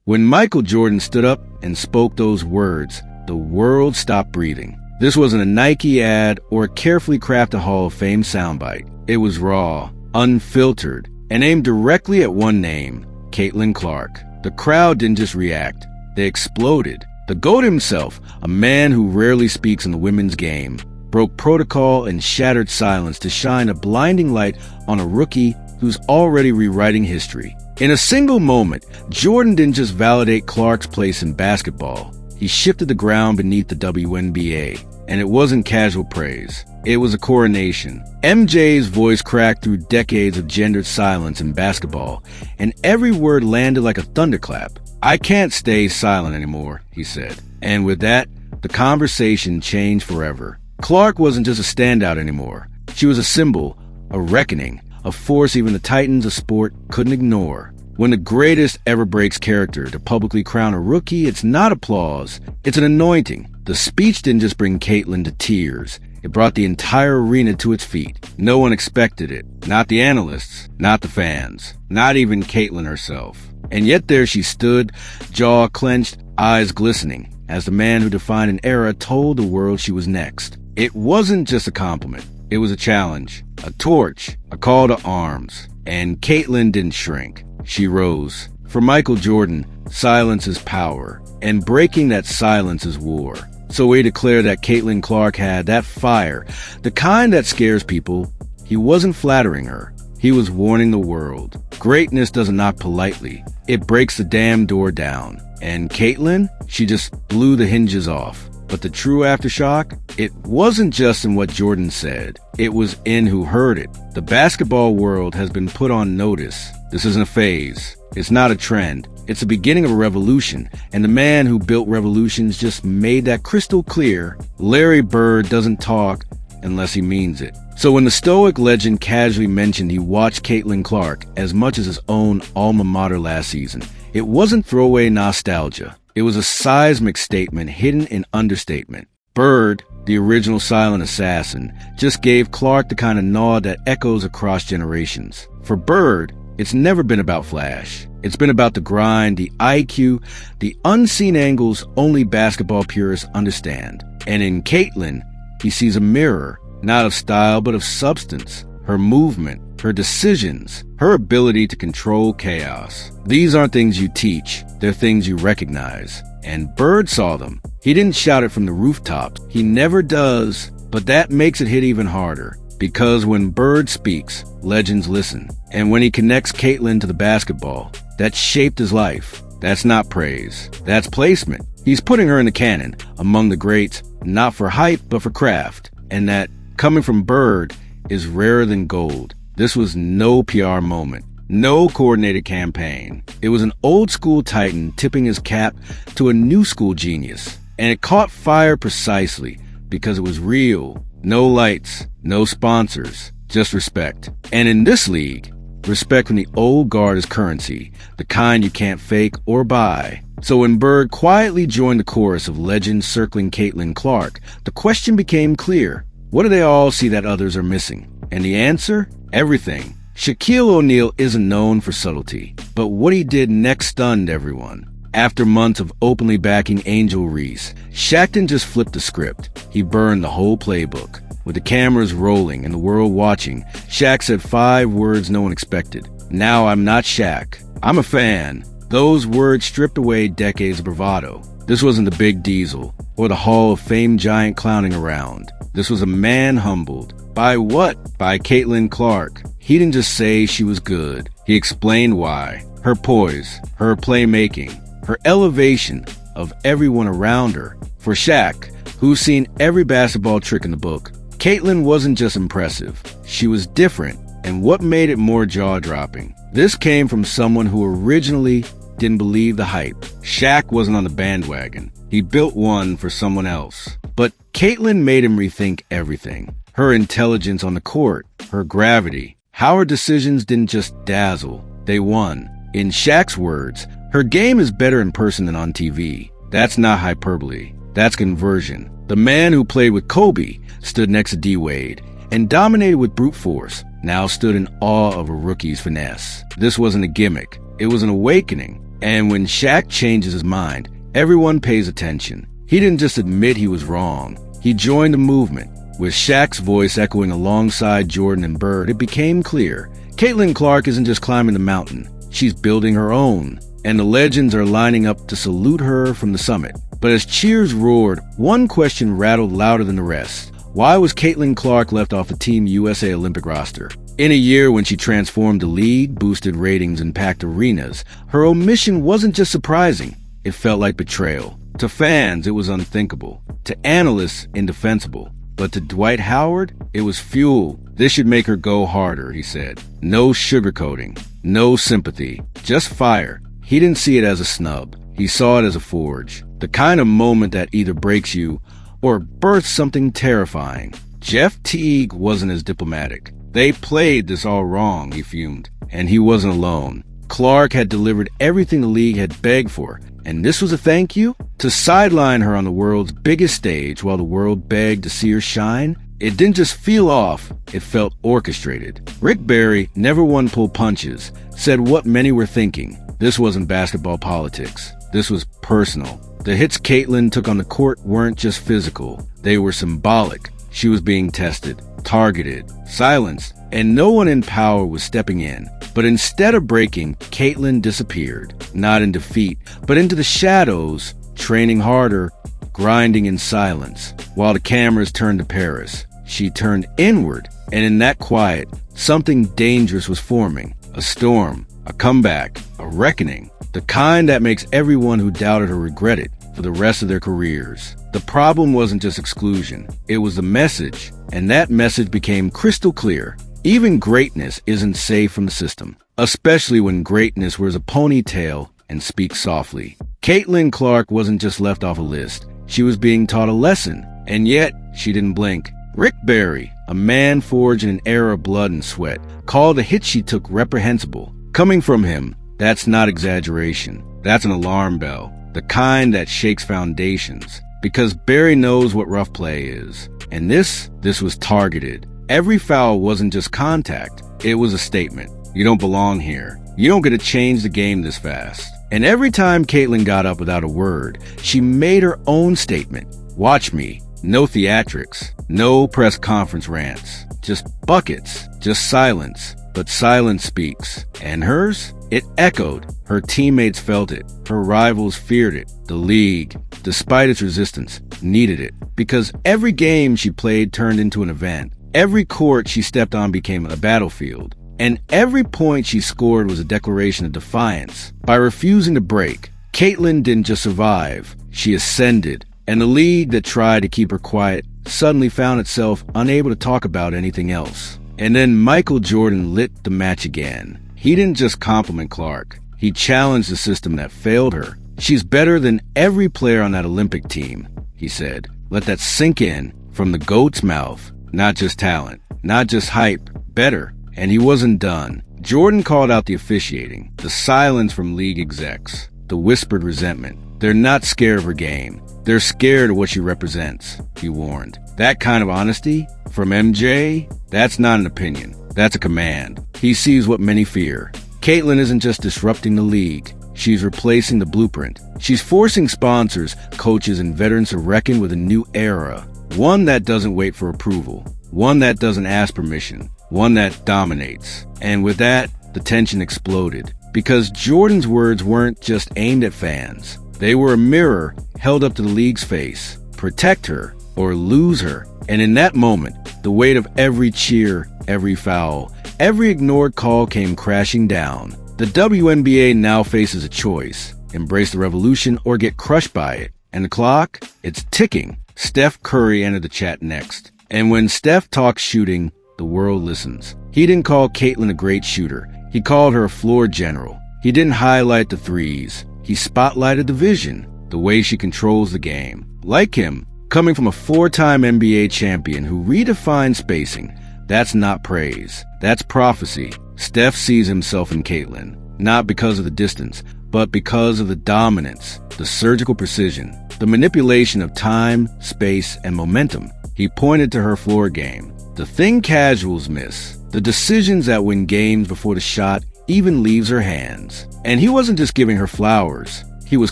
When Michael Jordan stood up and spoke those words, the world stopped breathing. This wasn't a Nike ad or a carefully crafted Hall of Fame soundbite. It was raw, unfiltered, and aimed directly at one name, Caitlin Clark. The crowd didn't just react, they exploded. The GOAT himself, a man who rarely speaks in the women's game, broke protocol and shattered silence to shine a blinding light on a rookie who's already rewriting history. In a single moment, Jordan didn't just validate Clark's place in basketball. He shifted the ground beneath the WNBA, and it wasn't casual praise. It was a coronation. MJ's voice cracked through decades of gendered silence in basketball, and every word landed like a thunderclap. "I can't stay silent anymore," he said. And with that, the conversation changed forever. Clark wasn't just a standout anymore. She was a symbol, a reckoning, a force even the titans of sport couldn't ignore. When the greatest ever breaks character to publicly crown a rookie, it's not applause, it's an anointing. The speech didn't just bring Caitlin to tears. It brought the entire arena to its feet. No one expected it. Not the analysts, not the fans, not even Caitlin herself. And yet there she stood, jaw clenched, eyes glistening, as the man who defined an era told the world she was next. It wasn't just a compliment. It was a challenge, a torch, a call to arms. And Caitlin didn't shrink. She rose. For Michael Jordan, silence is power, and breaking that silence is war. So he declared that Caitlin Clark had that fire, the kind that scares people. He wasn't flattering her. He was warning the world. Greatness doesn't knock politely. It breaks the damn door down. And Caitlin, she just blew the hinges off. But the true aftershock, it wasn't just in what Jordan said. It was in who heard it. The basketball world has been put on notice. This isn't a phase. It's not a trend. It's the beginning of a revolution. And the man who built revolutions just made that crystal clear. Larry Bird doesn't talk unless he means it. So when the stoic legend casually mentioned he watched Caitlin Clark as much as his own alma mater last season, it wasn't throwaway nostalgia. It was a seismic statement hidden in understatement. Bird, the original silent assassin, just gave Clark the kind of nod that echoes across generations. For Bird, it's never been about flash. It's been about the grind, the IQ, the unseen angles only basketball purists understand. And in Caitlin, he sees a mirror, not of style but of substance, her movement, her decisions, her ability to control chaos. These aren't things you teach, they're things you recognize. And Bird saw them. He didn't shout it from the rooftops. He never does, but that makes it hit even harder. Because when Bird speaks, legends listen. And when he connects Caitlin to the basketball, that shaped his life. That's not praise. That's placement. He's putting her in the canon, among the greats, not for hype, but for craft. And that, coming from Bird, is rarer than gold. This was no PR moment, no coordinated campaign. It was an old school titan tipping his cap to a new school genius. And it caught fire precisely because it was real. No lights, no sponsors, just respect. And in this league, respect from the old guard is currency, the kind you can't fake or buy. So when Bird quietly joined the chorus of legends circling Caitlin Clark, the question became clear. What do they all see that others are missing? And the answer? Everything. Shaquille O'Neal isn't known for subtlety, but what he did next stunned everyone. After months of openly backing Angel Reese, Shaq didn't just flip the script. He burned the whole playbook. With the cameras rolling and the world watching, Shaq said 5 words no one expected. Now I'm not Shaq. I'm a fan. Those words stripped away decades of bravado. This wasn't the Big Diesel or the Hall of Fame giant clowning around. This was a man humbled. By what? By Caitlin Clark. He didn't just say she was good. He explained why. Her poise, her playmaking, her elevation of everyone around her. For Shaq, who's seen every basketball trick in the book, Caitlin wasn't just impressive. She was different. And what made it more jaw-dropping? This came from someone who originally didn't believe the hype. Shaq wasn't on the bandwagon. He built one for someone else. But Caitlin made him rethink everything. Her intelligence on the court, her gravity, how her decisions didn't just dazzle, they won. In Shaq's words, her game is better in person than on TV. That's not hyperbole. That's conversion. The man who played with Kobe stood next to D-Wade and dominated with brute force, now stood in awe of a rookie's finesse. This wasn't a gimmick. It was an awakening. And when Shaq changes his mind, everyone pays attention. He didn't just admit he was wrong. He joined the movement. With Shaq's voice echoing alongside Jordan and Bird, it became clear. Caitlin Clark isn't just climbing the mountain. She's building her own. And the legends are lining up to salute her from the summit. But as cheers roared, one question rattled louder than the rest. Why was Caitlin Clark left off the Team USA Olympic roster? In a year when she transformed the league, boosted ratings, and packed arenas, her omission wasn't just surprising. It felt like betrayal. To fans, it was unthinkable. To analysts, indefensible. But to Dwight Howard, it was fuel. This should make her go harder, he said. No sugarcoating. No sympathy. Just fire. He didn't see it as a snub. He saw it as a forge. The kind of moment that either breaks you or births something terrifying. Jeff Teague wasn't as diplomatic. They played this all wrong, he fumed. And he wasn't alone. Clark had delivered everything the league had begged for. And this was a thank you? To sideline her on the world's biggest stage while the world begged to see her shine? It didn't just feel off, it felt orchestrated. Rick Barry, never one pull punches, said what many were thinking. This wasn't basketball politics. This was personal. The hits Caitlin took on the court weren't just physical. They were symbolic. She was being tested, targeted, silenced, and no one in power was stepping in. But instead of breaking, Caitlin disappeared. Not in defeat, but into the shadows, training harder, grinding in silence. While the cameras turned to Paris, she turned inward, and in that quiet, something dangerous was forming. A storm, a comeback, a reckoning. The kind that makes everyone who doubted her regret it for the rest of their careers. The problem wasn't just exclusion, it was the message, and that message became crystal clear. Even greatness isn't safe from the system, especially when greatness wears a ponytail and speaks softly. Caitlin Clark wasn't just left off a list, she was being taught a lesson, and yet she didn't blink. Rick Barry, a man forged in an era of blood and sweat, called the hit she took reprehensible. Coming from him, that's not exaggeration. That's an alarm bell, the kind that shakes foundations. Because Barry knows what rough play is. And this was targeted. Every foul wasn't just contact. It was a statement. You don't belong here. You don't get to change the game this fast. And every time Caitlin got up without a word, she made her own statement. Watch me. No theatrics. No press conference rants. Just buckets. Just silence. But silence speaks. And hers? It echoed. Her teammates felt it. Her rivals feared it. The league, despite its resistance, needed it. Because every game she played turned into an event. Every court she stepped on became a battlefield. And every point she scored was a declaration of defiance. By refusing to break, Caitlin didn't just survive, she ascended. And the league that tried to keep her quiet suddenly found itself unable to talk about anything else. And then Michael Jordan lit the match again. He didn't just compliment Clark. He challenged the system that failed her. She's better than every player on that Olympic team, he said. Let that sink in from the GOAT's mouth. Not just talent, not just hype, better. And he wasn't done. Jordan called out the officiating, the silence from league execs, the whispered resentment. They're not scared of her game. They're scared of what she represents, he warned. That kind of honesty from MJ, that's not an opinion. That's a command. He sees what many fear. Caitlin isn't just disrupting the league. She's replacing the blueprint. She's forcing sponsors, coaches, and veterans to reckon with a new era. One that doesn't wait for approval. One that doesn't ask permission. One that dominates. And with that, the tension exploded. Because Jordan's words weren't just aimed at fans. They were a mirror held up to the league's face. Protect her or lose her. And in that moment, the weight of every cheer, every foul, every ignored call came crashing down. The WNBA now faces a choice. Embrace the revolution or get crushed by it. And the clock? It's ticking. Steph Curry entered the chat next. And when Steph talks shooting, the world listens. He didn't call Caitlin a great shooter. He called her a floor general. He didn't highlight the threes. He spotlighted the vision, the way she controls the game. Like him, coming from a four-time NBA champion who redefined spacing, that's not praise. That's prophecy. Steph sees himself in Caitlin, not because of the distance, but because of the dominance, the surgical precision, the manipulation of time, space, and momentum. He pointed to her floor game. The thing casuals miss. The decisions that win games before the shot, even leaves her hands. And he wasn't just giving her flowers. He was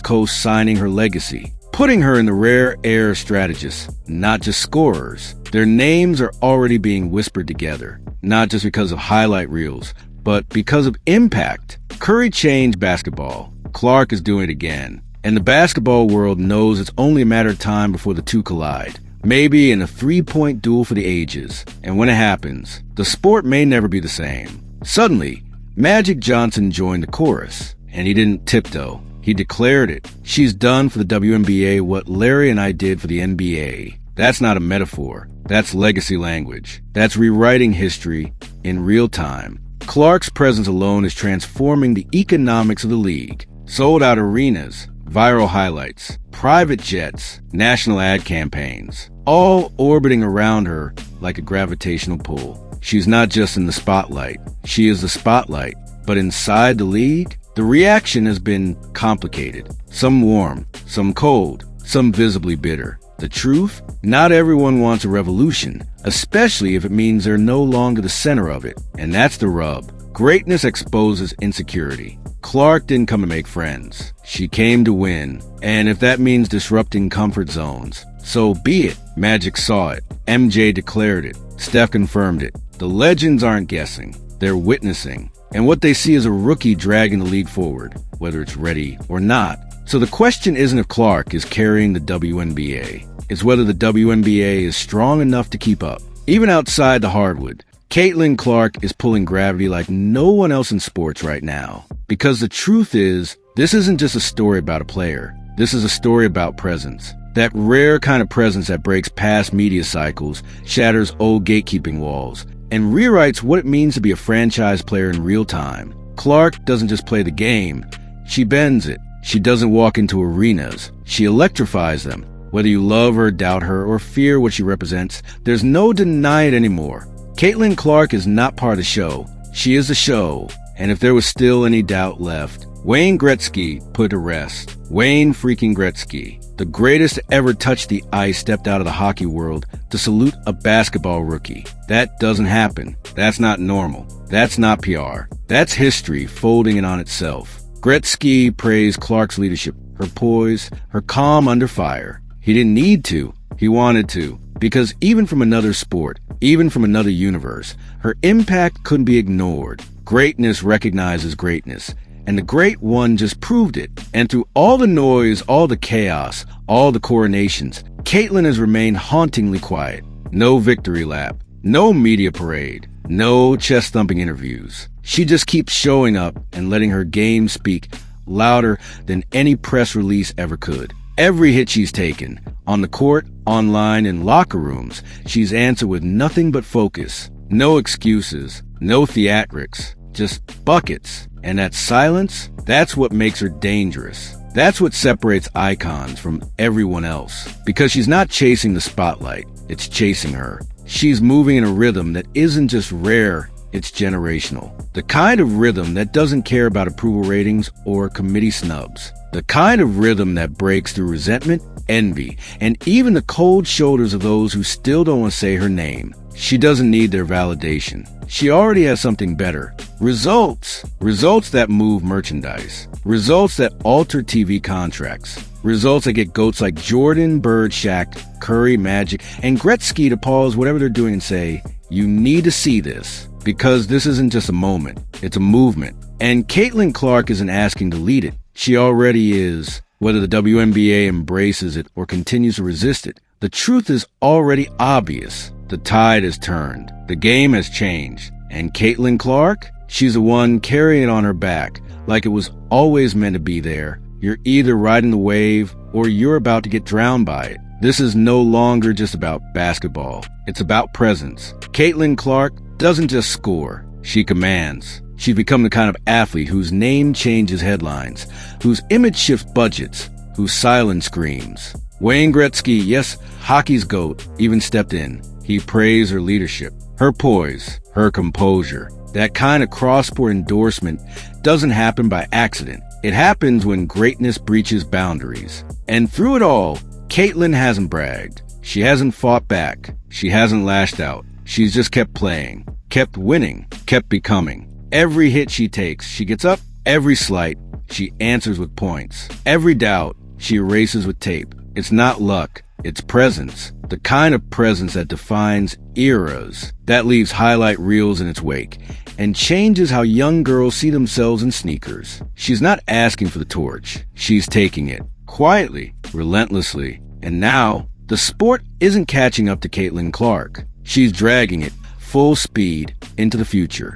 co-signing her legacy, putting her in the rare air of strategists, not just scorers. Their names are already being whispered together, not just because of highlight reels, but because of impact. Curry changed basketball. Clark is doing it again. And the basketball world knows it's only a matter of time before the two collide. Maybe in a three-point duel for the ages. And when it happens, the sport may never be the same. Suddenly, Magic Johnson joined the chorus. And he didn't tiptoe. He declared it. She's done for the WNBA what Larry and I did for the NBA. That's not a metaphor. That's legacy language. That's rewriting history in real time. Clark's presence alone is transforming the economics of the league. Sold-out arenas, viral highlights, private jets, national ad campaigns, all orbiting around her like a gravitational pull. She's not just in the spotlight. She is the spotlight. But inside the league, the reaction has been complicated. Some warm, some cold, some visibly bitter. The truth? Not everyone wants a revolution, especially if it means they're no longer the center of it. And that's the rub. Greatness exposes insecurity. Clark didn't come to make friends. She came to win. And if that means disrupting comfort zones, so be it. Magic saw it. MJ declared it. Steph confirmed it. The legends aren't guessing. They're witnessing. And what they see is a rookie dragging the league forward, whether it's ready or not. So the question isn't if Clark is carrying the WNBA. It's whether the WNBA is strong enough to keep up. Even outside the hardwood, Caitlin Clark is pulling gravity like no one else in sports right now. Because the truth is, this isn't just a story about a player. This is a story about presence. That rare kind of presence that breaks past media cycles, shatters old gatekeeping walls, and rewrites what it means to be a franchise player in real time. Clark doesn't just play the game. She bends it. She doesn't walk into arenas. She electrifies them. Whether you love her, doubt her, or fear what she represents, there's no denying it anymore. Caitlin Clark is not part of the show. She is the show. And if there was still any doubt left, Wayne Gretzky put to rest. Wayne freaking Gretzky, the greatest to ever touch the ice, stepped out of the hockey world to salute a basketball rookie. That doesn't happen. That's not normal. That's not PR. That's history folding in on itself. Gretzky praised Clark's leadership, her poise, her calm under fire. He didn't need to. He wanted to. Because even from another sport, even from another universe, her impact couldn't be ignored. Greatness recognizes greatness. And the great one just proved it. And through all the noise, all the chaos, all the coronations, Caitlin has remained hauntingly quiet. No victory lap. No media parade. No chest-thumping interviews. She just keeps showing up and letting her game speak louder than any press release ever could. Every hit she's taken, on the court, online, in locker rooms, she's answered with nothing but focus. No excuses, no theatrics, just buckets. And that silence, that's what makes her dangerous. That's what separates icons from everyone else. Because she's not chasing the spotlight, it's chasing her. She's moving in a rhythm that isn't just rare, it's generational. The kind of rhythm that doesn't care about approval ratings or committee snubs. The kind of rhythm that breaks through resentment, envy, and even the cold shoulders of those who still don't want to say her name. She doesn't need their validation. She already has something better. Results. Results that move merchandise. Results that alter TV contracts. Results that get goats like Jordan, Bird, Shaq, Curry, Magic, and Gretzky to pause whatever they're doing and say, you need to see this. Because this isn't just a moment, it's a movement. And Caitlin Clark isn't asking to lead it. She already is. Whether the WNBA embraces it or continues to resist it, the truth is already obvious. The tide has turned. The game has changed. And Caitlin Clark? She's the one carrying it on her back, like it was always meant to be there. You're either riding the wave or you're about to get drowned by it. This is no longer just about basketball. It's about presence. Caitlin Clark doesn't just score. She commands. She's become the kind of athlete whose name changes headlines, whose image shifts budgets, whose silence screams. Wayne Gretzky, yes, hockey's GOAT, even stepped in. He praised her leadership, her poise, her composure. That kind of cross-sport endorsement doesn't happen by accident. It happens when greatness breaches boundaries. And through it all, Caitlin hasn't bragged. She hasn't fought back. She hasn't lashed out. She's just kept playing, kept winning, kept becoming. Every hit she takes, she gets up. Every slight, she answers with points. Every doubt, she erases with tape. It's not luck, it's presence. The kind of presence that defines eras, that leaves highlight reels in its wake, and changes how young girls see themselves in sneakers. She's not asking for the torch. She's taking it. Quietly, relentlessly. And now, the sport isn't catching up to Caitlin Clark. She's dragging it, full speed, into the future.